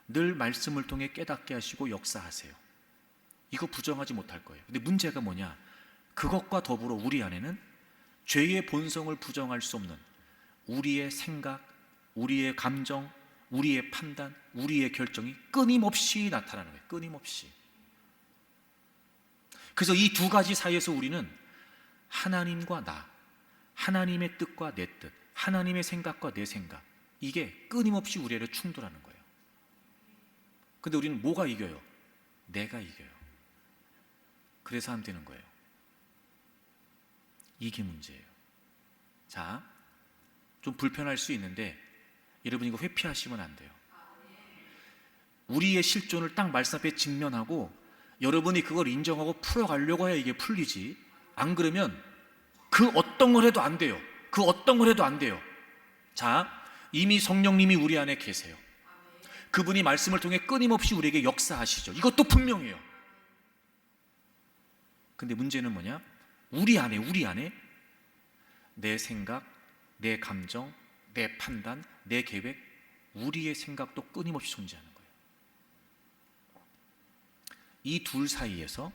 늘 말씀을 통해 깨닫게 하시고 역사하세요. 이거 부정하지 못할 거예요. 근데 문제가 뭐냐? 그것과 더불어 우리 안에는 죄의 본성을 부정할 수 없는 우리의 생각, 우리의 감정, 우리의 판단, 우리의 결정이 끊임없이 나타나는 거예요. 끊임없이. 그래서 이 두 가지 사이에서 우리는 하나님과 나, 하나님의 뜻과 내 뜻, 하나님의 생각과 내 생각, 이게 끊임없이 우리를 충돌하는 거예요. 근데 우리는 뭐가 이겨요? 내가 이겨요. 그래서 안 되는 거예요. 이게 문제예요. 자, 좀 불편할 수 있는데 여러분 이거 회피하시면 안 돼요. 우리의 실존을 딱 말씀 앞에 직면하고 여러분이 그걸 인정하고 풀어가려고 해야 이게 풀리지. 안 그러면 그 어떤 걸 해도 안 돼요. 그 어떤 걸 해도 안 돼요. 자, 이미 성령님이 우리 안에 계세요. 그분이 말씀을 통해 끊임없이 우리에게 역사하시죠. 이것도 분명해요. 근데 문제는 뭐냐? 우리 안에 내 생각, 내 감정, 내 판단, 내 계획, 우리의 생각도 끊임없이 존재하는 거예요. 이 둘 사이에서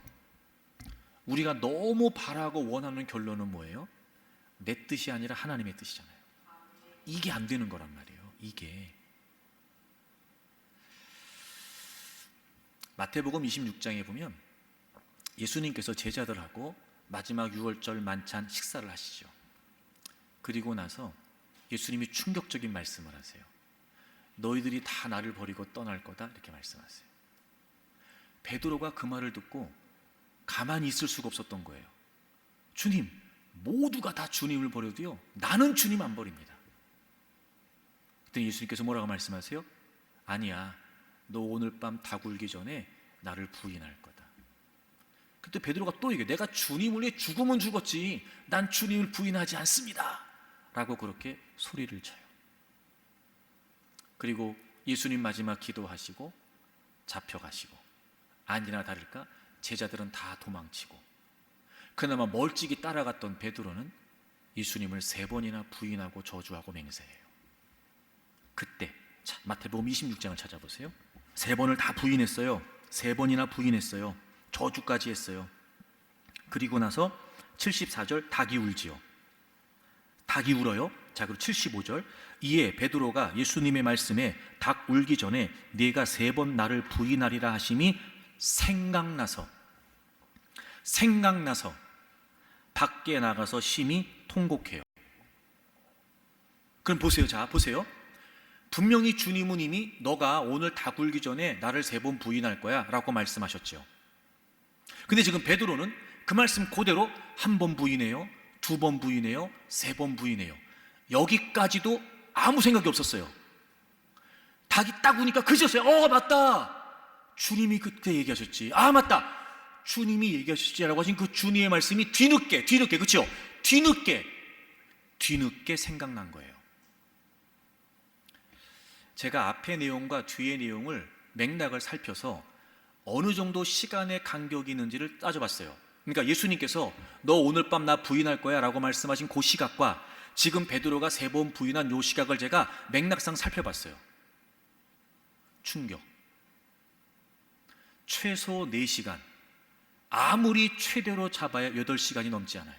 우리가 너무 바라고 원하는 결론은 뭐예요? 내 뜻이 아니라 하나님의 뜻이잖아요. 이게 안 되는 거란 말이에요. 이게 마태복음 26장에 보면 예수님께서 제자들하고 마지막 6월절 만찬 식사를 하시죠. 그리고 나서 예수님이 충격적인 말씀을 하세요. 너희들이 다 나를 버리고 떠날 거다, 이렇게 말씀하세요. 베드로가 그 말을 듣고 가만히 있을 수가 없었던 거예요. 주님, 모두가 다 주님을 버려도요, 나는 주님 안 버립니다. 그때 예수님께서 뭐라고 말씀하세요? 아니야, 너 오늘 밤 다 굴기 전에 나를 부인할 거다. 그때 베드로가 또 얘기해요. 내가 주님을 위해 죽으면 죽었지 난 주님을 부인하지 않습니다 라고 그렇게 소리를 쳐요. 그리고 예수님 마지막 기도하시고 잡혀가시고, 아니나 다를까 제자들은 다 도망치고, 그나마 멀찍이 따라갔던 베드로는 예수님을 3번이나 부인하고 저주하고 맹세해요. 그때 마태복음 26장을 찾아보세요. 3번을 다 부인했어요. 3번이나 부인했어요. 저주까지 했어요. 그리고 나서 74절 닭이 울지요. 닭이 울어요. 자, 그리고 75절 이에 베드로가 예수님의 말씀에 닭 울기 전에 네가 3번 나를 부인하리라 하심이 생각나서 밖에 나가서 심히 통곡해요. 그럼 보세요. 자, 보세요. 분명히 주님은 이미 너가 오늘 다 굴기 전에 나를 3번 부인할 거야 라고 말씀하셨죠. 근데 지금 베드로는 그 말씀 그대로 1번 부인해요, 2번 부인해요, 3번 부인해요. 여기까지도 아무 생각이 없었어요. 닭이 딱 우니까 그제서야 맞다, 주님이 그때 얘기하셨지. 맞다, 주님이 얘기하셨지라고 하신 그 주님의 말씀이 뒤늦게 그렇죠? 뒤늦게 생각난 거예요. 제가 앞의 내용과 뒤의 내용을 맥락을 살펴서 어느 정도 시간의 간격이 있는지를 따져봤어요. 그러니까 예수님께서 너 오늘 밤 나 부인할 거야 라고 말씀하신 그 시각과 지금 베드로가 3번 부인한 요 시각을 제가 맥락상 살펴봤어요. 충격. 최소 4시간, 아무리 최대로 잡아야 8시간이 넘지 않아요.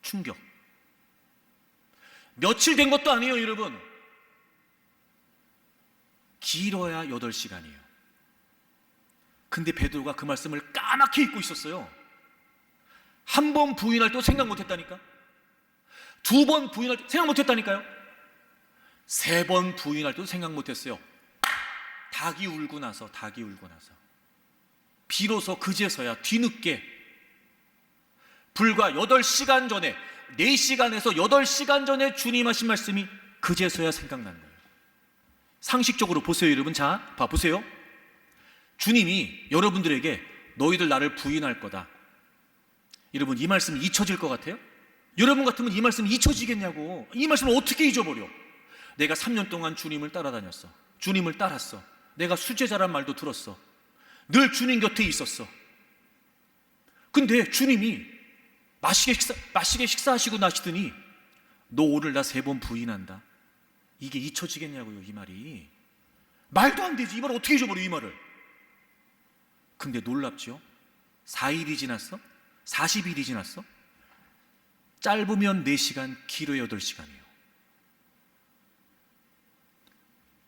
충격. 며칠 된 것도 아니에요, 여러분. 길어야 8시간이에요. 근데 베드로가 그 말씀을 까맣게 잊고 있었어요. 1번 부인할 때도 생각 못했다니까. 2번 부인할 때 생각 못했다니까요. 3번 부인할 때도 생각 못했어요. 닭이 울고 나서 비로소 그제서야 뒤늦게, 불과 8시간 전에, 4시간에서 8시간 전에 주님 하신 말씀이 그제서야 생각난 거예요. 상식적으로 보세요, 여러분. 자, 보세요. 주님이 여러분들에게 너희들 나를 부인할 거다. 여러분, 이 말씀이 잊혀질 것 같아요? 여러분 같으면 이 말씀이 잊혀지겠냐고. 이 말씀을 어떻게 잊어버려? 내가 3년 동안 주님을 따라다녔어. 주님을 따랐어. 내가 수제자란 말도 들었어. 늘 주님 곁에 있었어. 근데 주님이 맛있게 식사하시고 나시더니 너 오늘 나 3번 부인한다. 이게 잊혀지겠냐고요, 이 말이. 말도 안 되지. 이 말을 어떻게 잊어버려, 이 말을. 근데 놀랍죠? 4일이 지났어? 40일이 지났어? 짧으면 4시간, 길어야 8시간이에요.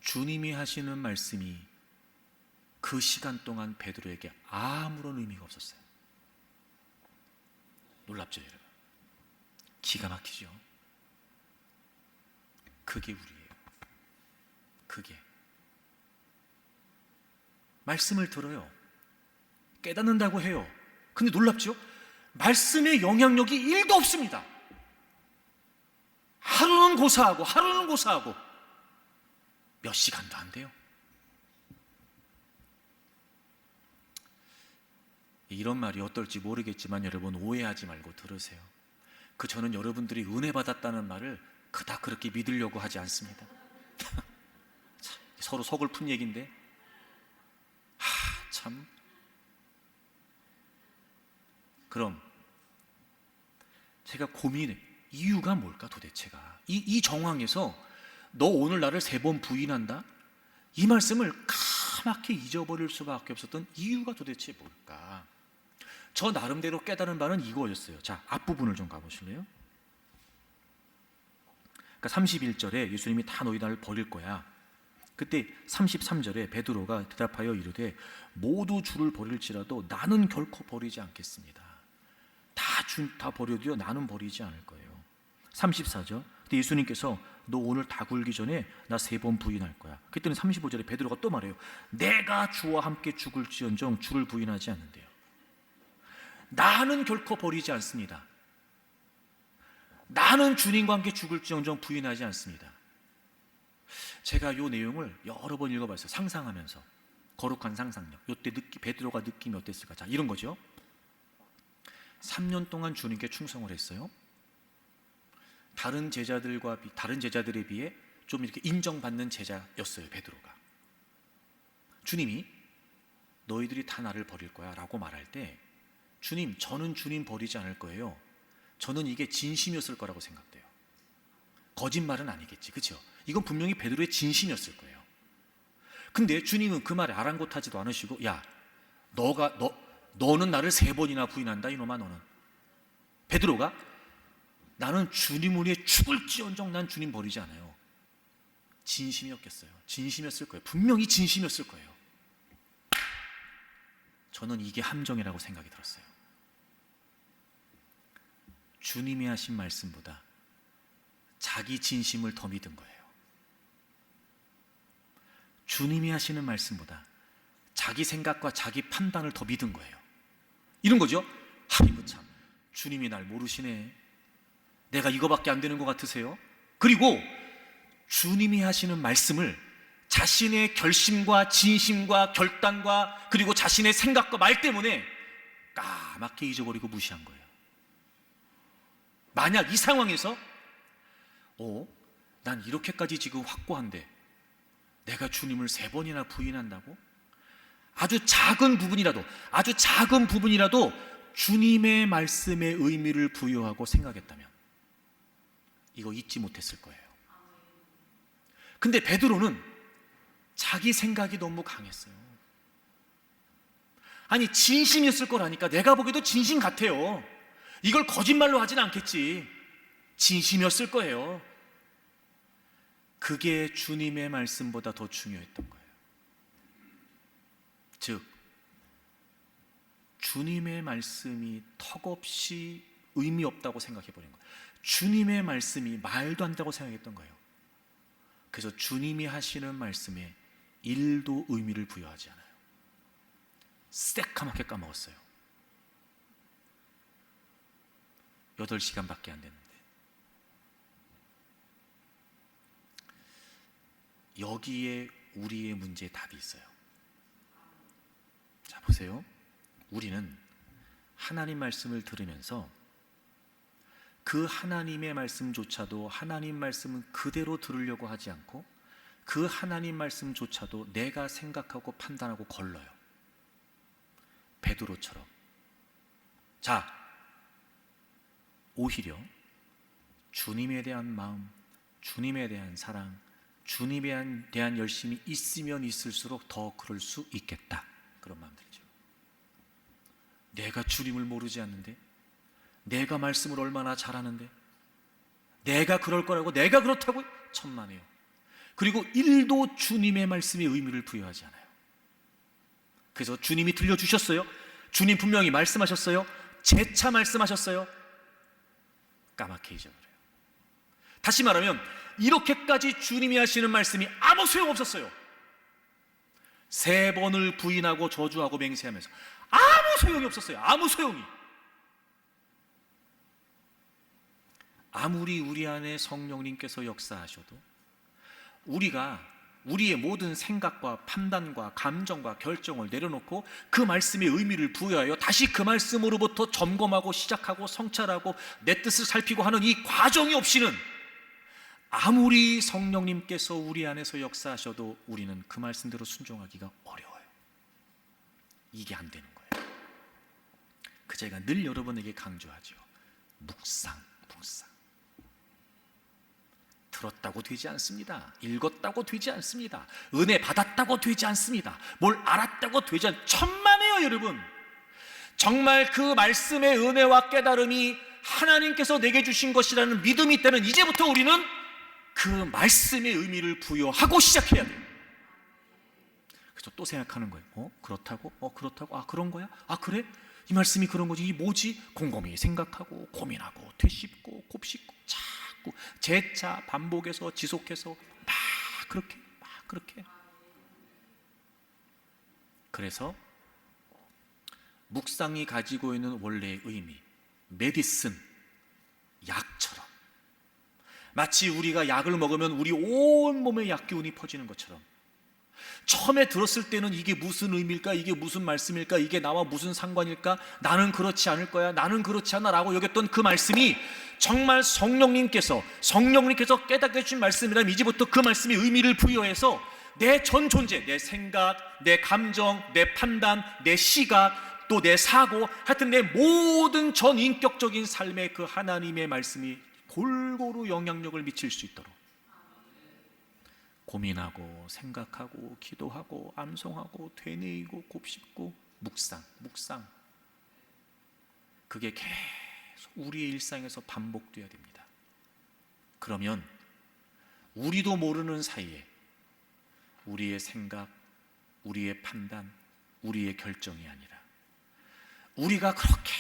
주님이 하시는 말씀이 그 시간 동안 베드로에게 아무런 의미가 없었어요. 놀랍죠, 여러분? 기가 막히죠? 그게 우리예요. 그게. 말씀을 들어요. 깨닫는다고 해요. 근데 놀랍죠? 말씀의 영향력이 1도 없습니다. 하루는 고사하고 몇 시간도 안 돼요. 이런 말이 어떨지 모르겠지만 여러분, 오해하지 말고 들으세요. 저는 여러분들이 은혜 받았다는 말을 그닥 그렇게 믿으려고 하지 않습니다. 서로 서글픈 얘기인데, 참. 그럼 제가 고민해. 이유가 뭘까 도대체가? 이 정황에서 너 오늘 나를 3번 부인한다? 이 말씀을 까맣게 잊어버릴 수밖에 없었던 이유가 도대체 뭘까? 저 나름대로 깨달은 바는 이거였어요. 자, 앞부분을 좀 가보실래요? 그러니까 31절에 예수님이 다 너희 나를 버릴 거야. 그때 33절에 베드로가 대답하여 이르되 모두 주를 버릴지라도 나는 결코 버리지 않겠습니다. 다 버려도요, 나는 버리지 않을 거예요. 34절, 그때 예수님께서 너 오늘 다 굴기 전에 나 3번 부인할 거야. 그때는 35절에 베드로가 또 말해요. 내가 주와 함께 죽을지언정 주를 부인하지 않는데요. 나는 결코 버리지 않습니다. 나는 주님과 함께 죽을지언정 부인하지 않습니다. 제가 이 내용을 여러 번 읽어봤어요. 상상하면서. 거룩한 상상력. 이때 베드로가 느낌이 어땠을까? 자, 이런 거죠. 3년 동안 주님께 충성을 했어요. 다른 제자들에 비해 좀 이렇게 인정받는 제자였어요, 베드로가. 주님이 너희들이 다 나를 버릴 거야 라고 말할 때, 주님, 저는 주님 버리지 않을 거예요. 저는 이게 진심이었을 거라고 생각돼요. 거짓말은 아니겠지, 그렇죠? 이건 분명히 베드로의 진심이었을 거예요. 근데 주님은 그 말에 아랑곳하지도 않으시고, 야, 너는 나를 3번이나 부인한다, 이놈아. 너는, 베드로가, 나는 주님을 위해 죽을지언정 난 주님 버리지 않아요. 진심이었겠어요. 진심이었을 거예요. 분명히 진심이었을 거예요. 저는 이게 함정이라고 생각이 들었어요. 주님이 하신 말씀보다 자기 진심을 더 믿은 거예요. 주님이 하시는 말씀보다 자기 생각과 자기 판단을 더 믿은 거예요. 이런 거죠. 아이고 참, 주님이 날 모르시네. 내가 이거밖에 안 되는 것 같으세요? 그리고 주님이 하시는 말씀을 자신의 결심과 진심과 결단과 그리고 자신의 생각과 말 때문에 까맣게 잊어버리고 무시한 거예요. 만약 이 상황에서 난 이렇게까지 지금 확고한데 내가 주님을 3번이나 부인한다고? 아주 작은 부분이라도 주님의 말씀에 의미를 부여하고 생각했다면 이거 잊지 못했을 거예요. 근데 베드로는 자기 생각이 너무 강했어요. 아니, 진심이었을 거라니까. 내가 보기에도 진심 같아요. 이걸 거짓말로 하진 않겠지. 진심이었을 거예요. 그게 주님의 말씀보다 더 중요했던 거예요. 즉, 주님의 말씀이 턱없이 의미 없다고 생각해버린 거예요. 주님의 말씀이 말도 안 된다고 생각했던 거예요. 그래서 주님이 하시는 말씀에 1도 의미를 부여하지 않아요. 새까맣게 까먹었어요. 8시간밖에 안 됐는데. 여기에 우리의 문제의 답이 있어요. 자, 보세요. 우리는 하나님 말씀을 들으면서 그 하나님의 말씀조차도 하나님 말씀은 그대로 들으려고 하지 않고 그 하나님 말씀조차도 내가 생각하고 판단하고 걸러요. 베드로처럼. 자, 오히려 주님에 대한 마음, 주님에 대한 사랑, 주님에 대한 열심이 있으면 있을수록 더 그럴 수 있겠다, 그런 마음 들죠. 내가 주님을 모르지 않는데, 내가 말씀을 얼마나 잘하는데, 내가 그럴 거라고, 내가 그렇다고, 천만에요. 그리고 1도 주님의 말씀에 의미를 부여하지 않아요. 그래서 주님이 들려주셨어요. 주님 분명히 말씀하셨어요. 재차 말씀하셨어요. 까맣게 잊어버려요. 다시 말하면 이렇게까지 주님이 하시는 말씀이 아무 소용없었어요. 3번을 부인하고 저주하고 맹세하면서 아무 소용이 없었어요. 아무 소용이. 아무리 우리 안에 성령님께서 역사하셔도 우리가 우리의 모든 생각과 판단과 감정과 결정을 내려놓고 그 말씀의 의미를 부여하여 다시 그 말씀으로부터 점검하고 시작하고 성찰하고 내 뜻을 살피고 하는 이 과정이 없이는 아무리 성령님께서 우리 안에서 역사하셔도 우리는 그 말씀대로 순종하기가 어려워요. 이게 안 되는 거예요. 그 제가 늘 여러분에게 강조하죠. 묵상. 들었다고 되지 않습니다. 읽었다고 되지 않습니다. 은혜 받았다고 되지 않습니다. 뭘 알았다고 되지 천만에요, 여러분. 정말 그 말씀의 은혜와 깨달음이 하나님께서 내게 주신 것이라는 믿음이 있다면 이제부터 우리는 그 말씀의 의미를 부여하고 시작해야 돼요. 그래서 또 생각하는 거예요. 그렇다고? 그렇다고? 아, 그런 거야? 아, 그래? 이 말씀이 그런 거지. 이 뭐지? 곰곰이 생각하고 고민하고 되씹고 곱씹고 자꾸 재차 반복해서 지속해서 막 그렇게. 그래서 묵상이 가지고 있는 원래의 의미, 메디슨, 약처럼, 마치 우리가 약을 먹으면 우리 온몸에 약기운이 퍼지는 것처럼, 처음에 들었을 때는 이게 무슨 의미일까? 이게 무슨 말씀일까? 이게 나와 무슨 상관일까? 나는 그렇지 않을 거야. 나는 그렇지 않아 라고 여겼던 그 말씀이 정말 성령님께서 깨닫게 해주신 말씀이라면 이제부터 그 말씀의 의미를 부여해서 내 전 존재, 내 생각, 내 감정, 내 판단, 내 시각, 또 내 사고, 하여튼 내 모든 전인격적인 삶에 그 하나님의 말씀이 골고루 영향력을 미칠 수 있도록 고민하고 생각하고 기도하고 암송하고 되뇌이고 곱씹고 묵상. 그게 계속 우리의 일상에서 반복돼야 됩니다. 그러면 우리도 모르는 사이에 우리의 생각, 우리의 판단, 우리의 결정이 아니라 우리가 그렇게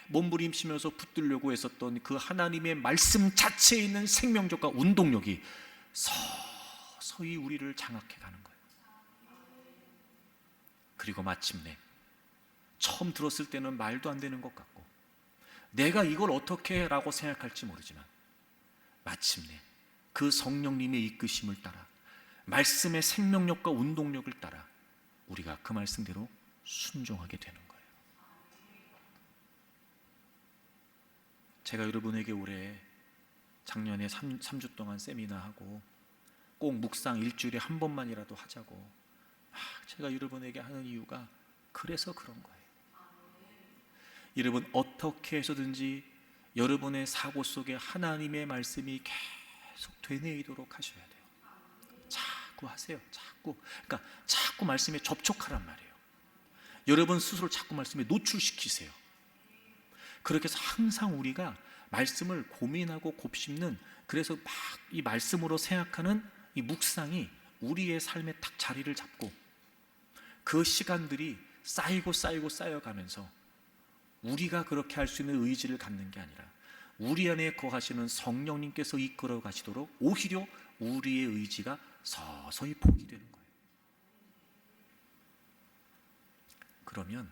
몸부림치면서 붙들려고 했었던 그 하나님의 말씀 자체에 있는 생명력과 운동력이 서서히 우리를 장악해 가는 거예요. 그리고 마침내 처음 들었을 때는 말도 안 되는 것 같고 내가 이걸 어떻게 라고 생각할지 모르지만 마침내 그 성령님의 이끄심을 따라 말씀의 생명력과 운동력을 따라 우리가 그 말씀대로 순종하게 되는 거예요. 제가 여러분에게 올해 작년에 3주 동안 세미나하고 꼭 묵상 일주일에 한 번만이라도 하자고 제가 여러분에게 하는 이유가 그래서 그런 거예요. 여러분 어떻게 해서든지 여러분의 사고 속에 하나님의 말씀이 계속 되뇌이도록 하셔야 돼요. 자꾸 하세요. 그러니까 자꾸 말씀에 접촉하란 말이에요. 여러분 스스로 자꾸 말씀에 노출시키세요. 그렇게 해서 항상 우리가 말씀을 고민하고 곱씹는, 그래서 막 이 말씀으로 생각하는 이 묵상이 우리의 삶에 딱 자리를 잡고 그 시간들이 쌓여가면서 우리가 그렇게 할 수 있는 의지를 갖는 게 아니라 우리 안에 거하시는 성령님께서 이끌어 가시도록 오히려 우리의 의지가 서서히 포기되는 거예요. 그러면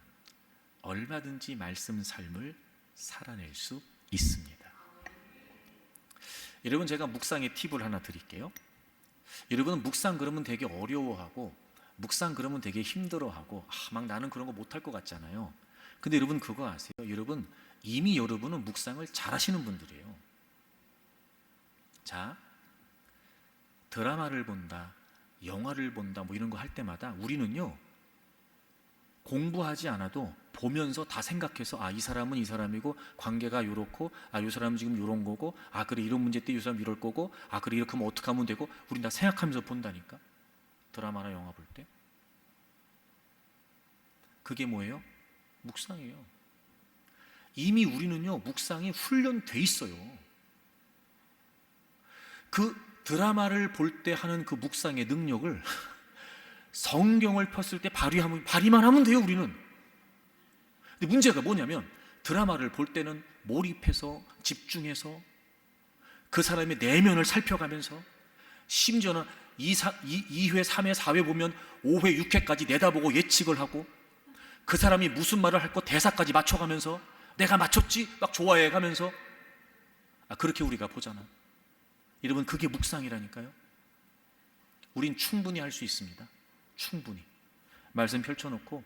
얼마든지 말씀 삶을 살아낼 수 있습니다. 여러분 제가 묵상의 팁을 하나 드릴게요. 여러분은 묵상 그러면 되게 어려워하고 묵상 그러면 되게 힘들어하고 막 나는 그런 거 못할 것 같잖아요. 근데 여러분 그거 아세요? 여러분 이미 여러분은 묵상을 잘하시는 분들이에요. 자, 드라마를 본다, 영화를 본다 뭐 이런 거 할 때마다 우리는요 공부하지 않아도 보면서 다 생각해서 이 사람은 이 사람이고 관계가 요렇고 이 사람은 지금 요런 거고 그래 이런 문제 때 이 사람 이럴 거고 그래 이렇게 하면 어떻게 하면 되고 우린 다 생각하면서 본다니까. 드라마나 영화 볼 때. 그게 뭐예요? 묵상이에요. 이미 우리는요 묵상이 훈련돼 있어요. 그 드라마를 볼 때 하는 그 묵상의 능력을 성경을 폈을 때 발휘만 하면 돼요 우리는. 근데 문제가 뭐냐면 드라마를 볼 때는 몰입해서 집중해서 그 사람의 내면을 살펴가면서 심지어는 2회, 3회, 4회 보면 5회, 6회까지 내다보고 예측을 하고 그 사람이 무슨 말을 할 거 대사까지 맞춰가면서 내가 맞췄지? 막 좋아해가면서 그렇게 우리가 보잖아. 여러분 그게 묵상이라니까요. 우린 충분히 할 수 있습니다. 충분히 말씀 펼쳐놓고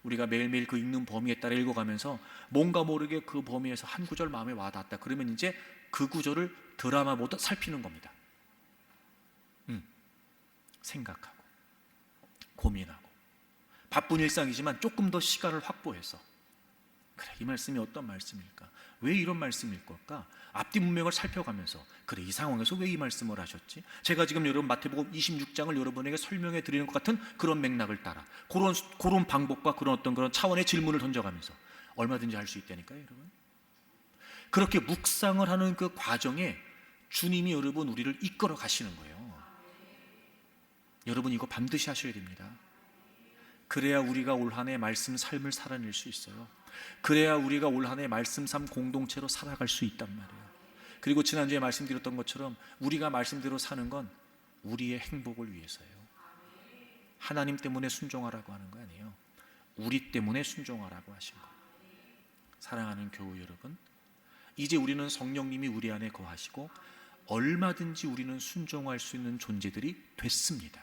우리가 매일매일 그 읽는 범위에 따라 읽어가면서 뭔가 모르게 그 범위에서 한 구절 마음에 와닿았다. 그러면 이제 그 구절을 드라마보다 살피는 겁니다. 생각하고 고민하고 바쁜 일상이지만 조금 더 시간을 확보해서 그래 이 말씀이 어떤 말씀일까? 왜 이런 말씀일 걸까? 앞뒤 문맥을 살펴가면서 그래 이 상황에서 왜 이 말씀을 하셨지? 제가 지금 여러분 마태복음 26장을 여러분에게 설명해 드리는 것 같은 그런 맥락을 따라 그런 방법과 그런 차원의 질문을 던져가면서 얼마든지 할 수 있다니까요 여러분. 그렇게 묵상을 하는 그 과정에 주님이 여러분 우리를 이끌어 가시는 거예요. 여러분 이거 반드시 하셔야 됩니다. 그래야 우리가 올 한 해 말씀 삶을 살아낼 수 있어요. 그래야 우리가 올 한 해 말씀 삶 공동체로 살아갈 수 있단 말이에요. 그리고 지난주에 말씀드렸던 것처럼 우리가 말씀대로 사는 건 우리의 행복을 위해서예요. 하나님 때문에 순종하라고 하는 거 아니에요. 우리 때문에 순종하라고 하신 거. 사랑하는 교우 여러분, 이제 우리는 성령님이 우리 안에 거하시고 얼마든지 우리는 순종할 수 있는 존재들이 됐습니다.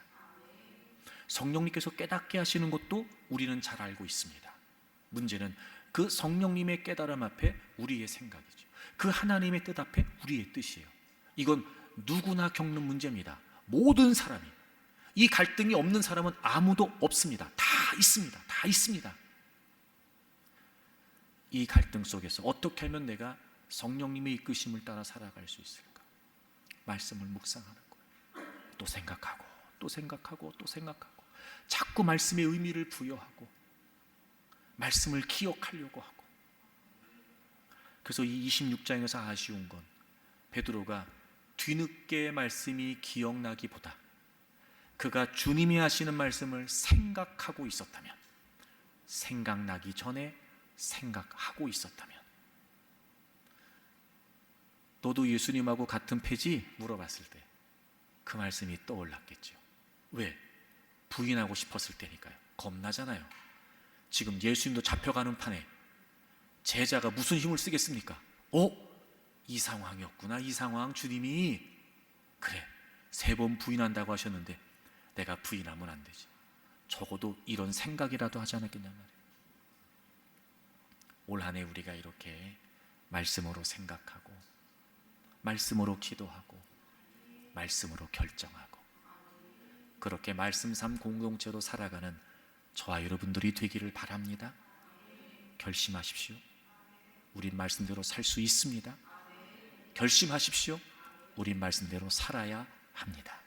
성령님께서 깨닫게 하시는 것도 우리는 잘 알고 있습니다. 문제는 그 성령님의 깨달음 앞에 우리의 생각이죠. 그 하나님의 뜻 앞에 우리의 뜻이에요. 이건 누구나 겪는 문제입니다. 모든 사람이. 이 갈등이 없는 사람은 아무도 없습니다. 다 있습니다. 다 있습니다. 이 갈등 속에서 어떻게 하면 내가 성령님의 이끄심을 따라 살아갈 수 있을까? 말씀을 묵상하는 거예요. 또 생각하고 또 생각하고 또 생각하고 자꾸 말씀의 의미를 부여하고 말씀을 기억하려고 하고. 그래서 이 26장에서 아쉬운 건 베드로가 뒤늦게 말씀이 기억나기보다 그가 주님이 하시는 말씀을 생각하고 있었다면, 생각나기 전에 생각하고 있었다면, 너도 예수님하고 같은 패지? 물어봤을 때 그 말씀이 떠올랐겠죠. 왜? 부인하고 싶었을 때니까요. 겁나잖아요. 지금 예수님도 잡혀가는 판에 제자가 무슨 힘을 쓰겠습니까? 이 상황이었구나. 이 상황 주님이 그래 3번 부인한다고 하셨는데 내가 부인하면 안 되지. 적어도 이런 생각이라도 하지 않았겠냔 말이에요. 올 한 해 우리가 이렇게 말씀으로 생각하고 말씀으로 기도하고 말씀으로 결정하고 그렇게 말씀 삶 공동체로 살아가는 저와 여러분들이 되기를 바랍니다. 결심하십시오. 우린 말씀대로 살 수 있습니다. 결심하십시오. 우린 말씀대로 살아야 합니다.